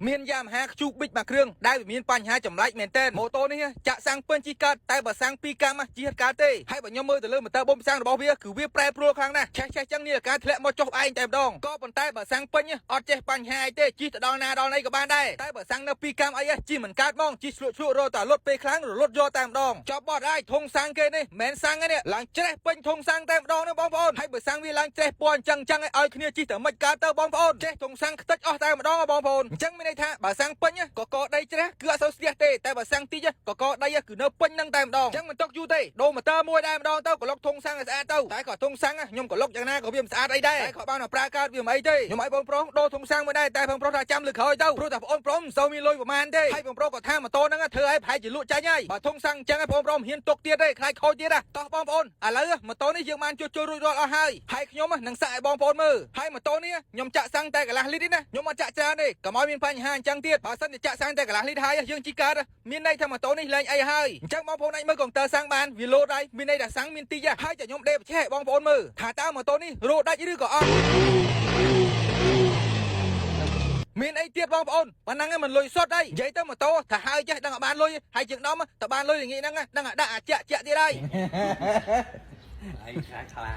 មានយ៉ាមហាខ្ជូប៊ិចមួយគ្រឿងដែលមានបញ្ហាចម្លែកមែនទែនម៉ូតូនេះចាក់សាំងពេញជីកើតតែបើសាំង2កាំជីហេតុកើតទេហើយបើខ្ញុំមើលទៅលើម៉ូទ័របូមសាំងរបស់វាគឺវាប្រែប្រួលខ្លាំងណាស់ឆេះចឹងនេះការធ្លាក់មកចុះឯងតែម្ដងក៏ប៉ុន្តែបើសាំងពេញអត់ចេះបញ្ហាអីទេជីទៅដល់ណាដល់ណីក៏បានដែរតែបើសាំងនៅ2កាំអីជីមិនកើតហ្មងជីឆ្លក់រត់តែលុតពេលខ្លាំងរលត់យកតែម្ដងចប់បត់ហើយធុងសាំងគេនេះមិនសាំងនេះឡើងច្រេះពេញធុងសាំងតែម្ដងណាបងប្អូនហើយបើសាំងវាឡើងច្រេះពណ៌អញ្ចឹងឲ្យគ្នាជីទៅមិនកើតទៅបងប្អូនចេះធុងសាំងខ្ទេចអស់តែម្ដងបងប្អូនអញ្ចឹងមានន័យថាបើសាំងពេញក៏ដីច្រេះគឺអត់សូវស្ទះទេតែបើសាំងតិចក៏ដីគឺនៅពេញនឹងតែម្ដងអញ្ចឹងមិនຕົកយូរទេដូរម៉ូទ័រមួយតែម្ដងទៅក៏លុកធុងសាំងឲ្យស្អាតទៅតែក៏ធុងសាំងខ្ញុំក៏លុកយ៉ាងណាក៏វាមិនស្អាតអីដែរតែក៏បានប្រើកើតវាមិនអីទេខ្ញុំឲ្យបងប្រុសដូរធុងសាំងមួយដែរតែបងប្រុសថាចាំលើក្រោយទៅព្រោះតែបងប្រុសមិនសូវមានលុយប្រហែលទេហើយបងប្រុសក៏ថាម៉ូតូហ្នឹងធ្វើឲ្យប្រហែលជាលក់ចាញ់ហើយបើធុងសាំងអញ្ចឹងបងប្រុសមិនហ៊ានទុកទៀតទេខ្លាចខូចទៀតតោះបងប្អូនឥឡូវម៉ូតូនេះយើងបានជួសជុលរួចរាល់អស់ហើយខ្ញុំនឹងសាក់ឲ្យបងប្អូនមើលហើយម៉ូតូនេះខ្ញុំចាក់សាំងតែកន្លះលីត្រណាខ្ញុំអត់ចាក់ច្រើនទេកុំឲ្យមានបញ្ហាអញ្ចឹងទៀតបើសិនជាចាក់សាំងតែកន្លះលីត្រហើយយើងជីកើតមានន័យថាម៉ូតូនេះលែងអីហើយអញ្ចឹងបងប្អូនអាចមើលកុងទ័រសាំងបានវាលោតហើយមានន័យថាសាំងមានតិចហើយតែខ្ញុំដេកបញ្ឆេះបងប្អូនមើលថាតើម៉ូតូនេះរោដាច់ឬក៏អត់មានអីទៀតបងប្អូនប៉ុណ្ណឹងមិនលុយសុទ្ធអីនិយាយទៅម៉ូតូថាហើយចេះដឹងឲ្យបានលុយហើយជាងដំតើបានលុយល្ងាចហ្នឹងដឹងដាក់អាចាក់ទៀតហើយហើយខ្លាច